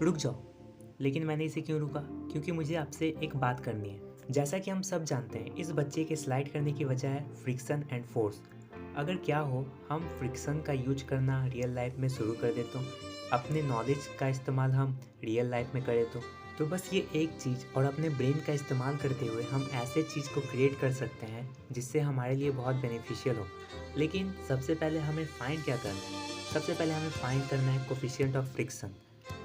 रुक जाओ। लेकिन मैंने इसे क्यों रुका? क्योंकि मुझे आपसे एक बात करनी है। जैसा कि हम सब जानते हैं, इस बच्चे के स्लाइड करने की वजह है फ्रिक्शन एंड फोर्स। अगर क्या हो हम फ्रिक्शन का यूज करना रियल लाइफ में शुरू कर दे तो, अपने नॉलेज का इस्तेमाल हम रियल लाइफ में करें तो बस ये एक चीज़ और अपने ब्रेन का इस्तेमाल करते हुए हम ऐसे चीज़ को क्रिएट कर सकते हैं जिससे हमारे लिए बहुत बेनिफिशियल हो। लेकिन सबसे पहले हमें फाइंड क्या करना है? सबसे पहले हमें फाइंड करना है कोफिशिएंट ऑफ फ्रिक्शन।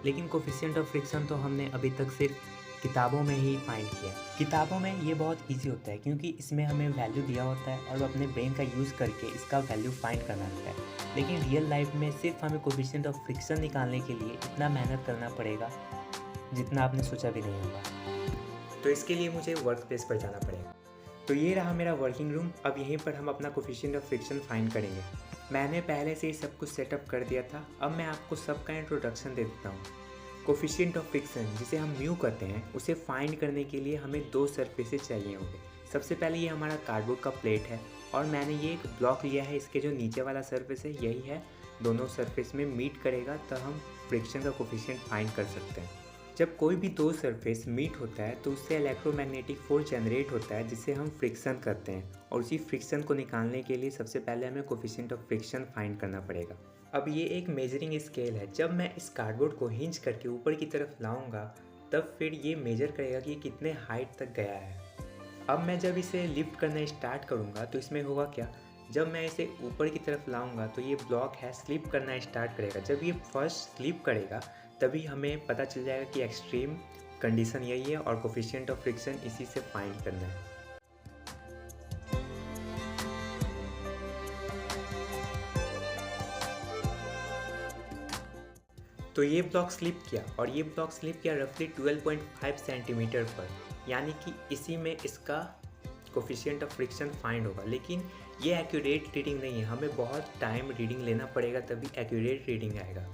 लेकिन कोफिशिएंट ऑफ फ्रिक्शन तो हमने अभी तक सिर्फ किताबों में ही फाइंड किया है। किताबों में ये बहुत इजी होता है क्योंकि इसमें हमें वैल्यू दिया होता है और अपने ब्रेन का यूज़ करके इसका वैल्यू फाइंड करना होता है। लेकिन रियल लाइफ में सिर्फ हमें कोफिशिएंट ऑफ फ्रिक्शन निकालने के लिए इतना मेहनत करना पड़ेगा जितना आपने सोचा भी नहीं होगा। तो इसके लिए मुझे वर्क प्लेस पर जाना पड़ेगा। तो ये रहा मेरा वर्किंग रूम। अब यहीं पर हम अपना कोफिशिएंट ऑफ फ्रिक्शन फाइंड करेंगे। मैंने पहले से ही सब कुछ सेटअप कर दिया था। अब मैं आपको सबका इंट्रोडक्शन दे देता हूँ। कोफिशिएंट ऑफ फ्रिक्शन जिसे हम म्यू कहते हैं, उसे फाइंड करने के लिए हमें दो सरफेसेस चाहिए होंगे। सबसे पहले ये हमारा कार्डबोर्ड का प्लेट है और मैंने ये एक ब्लॉक लिया है। इसके जो नीचे वाला सरफेस है यही है, दोनों सरफेस में मीट करेगा तब हम फ्रिक्शन का कोफिशिएंट फाइंड कर सकते हैं। जब कोई भी दो सरफेस मीट होता है तो उससे इलेक्ट्रोमैग्नेटिक फोर्स जनरेट होता है जिसे हम फ्रिक्शन करते हैं, और उसी फ्रिक्शन को निकालने के लिए सबसे पहले हमें कोफिशिएंट ऑफ फ्रिक्शन फाइंड करना पड़ेगा। अब ये एक मेजरिंग स्केल है। जब मैं इस कार्डबोर्ड को हिंज करके ऊपर की तरफ लाऊंगा तब फिर ये मेजर करेगा कि कितने हाइट तक गया है। अब मैं जब इसे लिफ्ट करना स्टार्ट करूँगा तो इसमें होगा क्या, जब मैं इसे ऊपर की तरफ लाऊंगा तो ये ब्लॉक है स्लिप करना स्टार्ट करेगा। जब ये फर्स्ट स्लिप करेगा तभी हमें पता चल जाएगा कि एक्सट्रीम कंडीशन यही है और कोफिशिएंट ऑफ फ्रिक्शन इसी से फाइंड करना है। तो ये ब्लॉक स्लिप किया और ये ब्लॉक स्लिप किया रफली 12.5 सेंटीमीटर पर, यानी कि इसी में इसका कोफिशिएंट ऑफ फ्रिक्शन फाइंड होगा। लेकिन ये एक्यूरेट रीडिंग नहीं है, हमें बहुत टाइम रीडिंग लेना पड़ेगा तभी एक्यूरेट रीडिंग आएगा।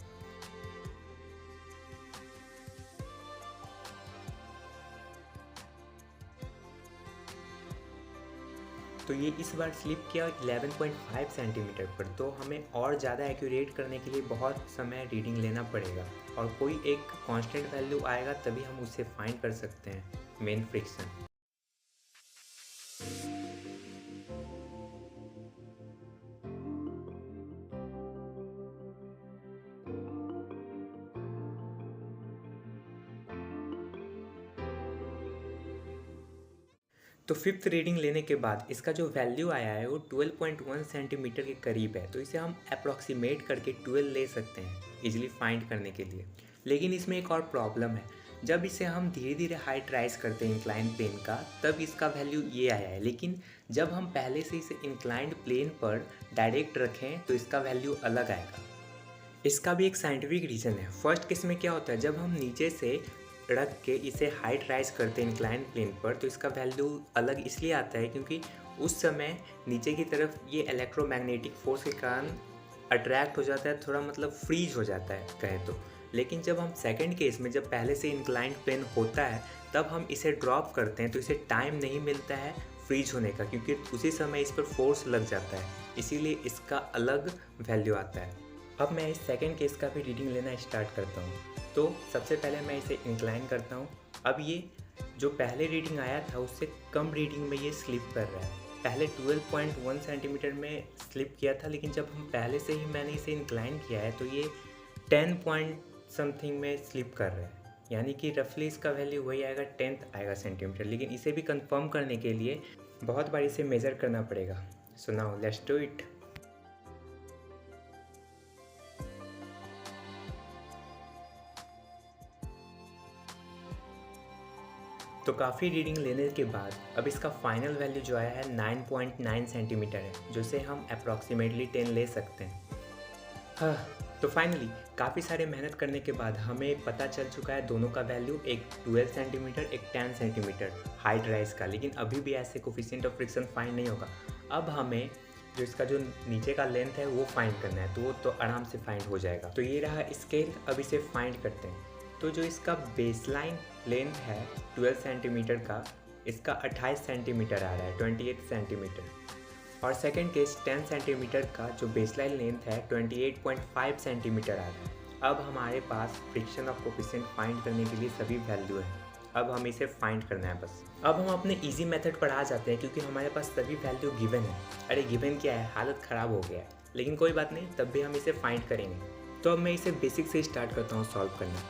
तो ये इस बार स्लिप किया 11.5 सेंटीमीटर पर, तो हमें और ज़्यादा एक्यूरेट करने के लिए बहुत समय रीडिंग लेना पड़ेगा और कोई एक कांस्टेंट वैल्यू आएगा तभी हम उसे फाइंड कर सकते हैं मेन फ्रिक्शन। तो फिफ्थ रीडिंग लेने के बाद इसका जो वैल्यू आया है वो 12.1 सेंटीमीटर के करीब है, तो इसे हम अप्रॉक्सीमेट करके 12 ले सकते हैं इजीली फाइंड करने के लिए। लेकिन इसमें एक और प्रॉब्लम है, जब इसे हम धीरे धीरे हाइट राइज करते हैं इंक्लाइन प्लेन का तब इसका वैल्यू ये आया है। लेकिन जब हम पहले से इसे इंक्लाइंड प्लेन पर डायरेक्ट रखें तो इसका वैल्यू अलग आएगा। इसका भी एक साइंटिफिक रीज़न है। फर्स्ट केस में क्या होता है, जब हम नीचे से रख के इसे हाइट राइज करते हैं इंक्लाइन प्लेन पर तो इसका वैल्यू अलग इसलिए आता है क्योंकि उस समय नीचे की तरफ ये इलेक्ट्रोमैग्नेटिक फोर्स के कारण अट्रैक्ट हो जाता है, थोड़ा मतलब फ्रीज हो जाता है कहें तो। लेकिन जब हम सेकंड केस में जब पहले से इंक्लाइंड प्लेन होता है तब हम इसे ड्रॉप करते हैं तो इसे टाइम नहीं मिलता है फ्रीज होने का, क्योंकि उसी समय इस पर फोर्स लग जाता है, इसीलिए इसका अलग वैल्यू आता है। अब मैं इस सेकंड केस का भी रीडिंग लेना स्टार्ट करता हूँ। तो सबसे पहले मैं इसे इंक्लाइन करता हूँ। अब ये जो पहले रीडिंग आया था उससे कम रीडिंग में ये स्लिप कर रहा है। पहले 12.1 सेंटीमीटर में स्लिप किया था, लेकिन जब हम पहले से ही मैंने इसे इंक्लाइन किया है तो ये 10 पॉइंट समथिंग में स्लिप कर रहा है, यानी कि रफली इसका वैल्यू वही आएगा 10th आएगा सेंटीमीटर। लेकिन इसे भी कंफर्म करने के लिए बहुत बार इसे मेज़र करना पड़ेगा। So now let's do it. तो काफ़ी रीडिंग लेने के बाद अब इसका फाइनल वैल्यू जो आया है 9.9 सेंटीमीटर है, जो से हम अप्रॉक्सीमेटली 10 ले सकते हैं। हाँ, तो फाइनली काफ़ी सारे मेहनत करने के बाद हमें पता चल चुका है दोनों का वैल्यू, एक 12 सेंटीमीटर एक 10 सेंटीमीटर हाइट राइज का। लेकिन अभी भी ऐसे कोफिशिएंट ऑफ फ्रिक्शन फाइंड नहीं होगा। अब हमें जो इसका जो नीचे का लेंथ है वो फाइंड करना है, तो वो तो आराम से फाइंड हो जाएगा। तो ये रहा स्केल, अब इसे फाइंड करते हैं। तो जो इसका बेसलाइन लेंथ है 12 सेंटीमीटर का, इसका 28 सेंटीमीटर आ रहा है, 28 सेंटीमीटर। और सेकंड केस 10 सेंटीमीटर का जो बेसलाइन लेंथ है 28.5 सेंटीमीटर आ रहा है, अब हमारे पास फ्रिक्शन ऑफ कोफिशिएंट फाइंड करने के लिए सभी वैल्यू है। अब हम इसे फाइंड करना है बस। अब हम अपने इजी मेथड पर आ जाते हैं क्योंकि हमारे पास सभी वैल्यू गिवन है। अरे गिवन क्या है, हालत ख़राब हो गया है, लेकिन कोई बात नहीं, तब भी हम इसे फाइंड करेंगे। तो अब मैं इसे बेसिक से स्टार्ट करता हूँ सॉल्व करना।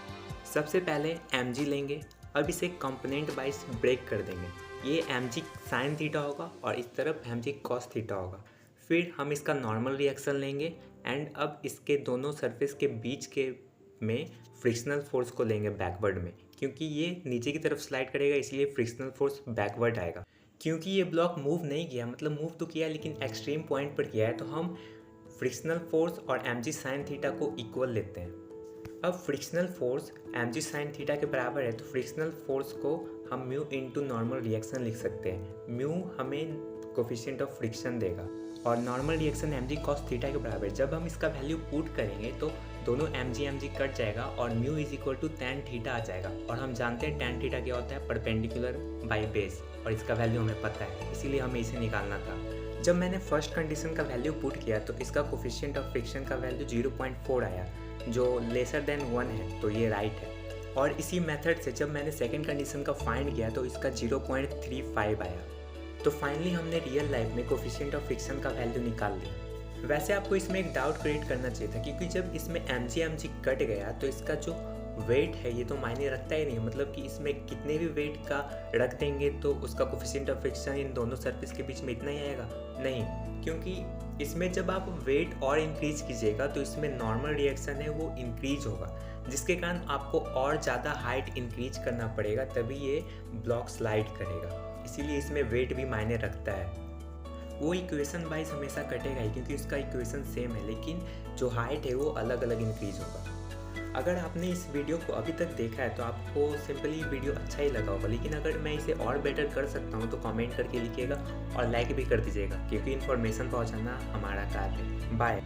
सबसे पहले mg लेंगे। अब इसे कंपोनेंट वाइज ब्रेक कर देंगे। ये mg साइन थीटा होगा और इस तरफ mg कॉस थीटा होगा। फिर हम इसका नॉर्मल रिएक्शन लेंगे एंड अब इसके दोनों सरफेस के बीच के में फ्रिक्शनल फोर्स को लेंगे बैकवर्ड में, क्योंकि ये नीचे की तरफ स्लाइड करेगा इसलिए फ्रिक्शनल फोर्स बैकवर्ड आएगा। क्योंकि ये ब्लॉक मूव नहीं किया, मतलब मूव तो किया लेकिन एक्सट्रीम पॉइंट पर किया है, तो हम फ्रिक्शनल फोर्स और mg साइन थीटा को इक्वल लेते हैं। अब frictional force mg sine theta के बराबर है, तो फ्रिक्शनल फोर्स को हम म्यू इंटू नॉर्मल रिएक्शन लिख सकते हैं। म्यू हमें कोफिशिएंट ऑफ फ्रिक्शन देगा और normal reaction mg cos theta के बराबर है। जब हम इसका वैल्यू पुट करेंगे तो दोनों mg कट जाएगा और mu is equal to tan theta आ जाएगा। और हम जानते हैं tan थीटा क्या होता है, परपेंडिकुलर बाई बेस, और इसका वैल्यू हमें पता है, इसीलिए हमें इसे निकालना था। जब मैंने फर्स्ट कंडीशन का वैल्यू पुट किया तो इसका कोफिशिएंट ऑफ फ्रिक्शन का वैल्यू 0.4 आया, जो लेसर देन 1 है, तो ये राइट है। और इसी मेथड से जब मैंने सेकंड कंडीशन का फाइंड किया तो इसका 0.35 आया। तो फाइनली हमने रियल लाइफ में कोफिशिएंट ऑफ फ्रिक्शन का वैल्यू निकाल लिया। वैसे आपको इसमें एक डाउट क्रिएट करना चाहिए था, क्योंकि जब इसमें mg कट गया तो इसका जो वेट है ये तो मायने रखता ही नहीं, मतलब कि इसमें कितने भी वेट का रख देंगे तो उसका कोफिशिएंट ऑफ फ्रिक्शन इन दोनों सरफेस के बीच में इतना ही आएगा, नहीं, क्योंकि इसमें जब आप वेट और इंक्रीज कीजिएगा तो इसमें नॉर्मल रिएक्शन है वो इंक्रीज होगा, जिसके कारण आपको और ज़्यादा हाइट इंक्रीज करना पड़ेगा, तभी ये ब्लॉक स्लाइड करेगा। इसीलिए इसमें वेट भी मायने रखता है। वो इक्वेशन वाइज हमेशा कटेगा ही, क्योंकि उसका इक्वेशन सेम है, लेकिन जो हाइट है वो अलग अलग इंक्रीज होगा। अगर आपने इस वीडियो को अभी तक देखा है तो आपको सिंपली वीडियो अच्छा ही लगा होगा, लेकिन अगर मैं इसे और बेटर कर सकता हूँ तो कमेंट करके लिखिएगा और लाइक भी कर दीजिएगा, क्योंकि इन्फॉर्मेशन पहुँचाना हमारा कार्य है। बाय।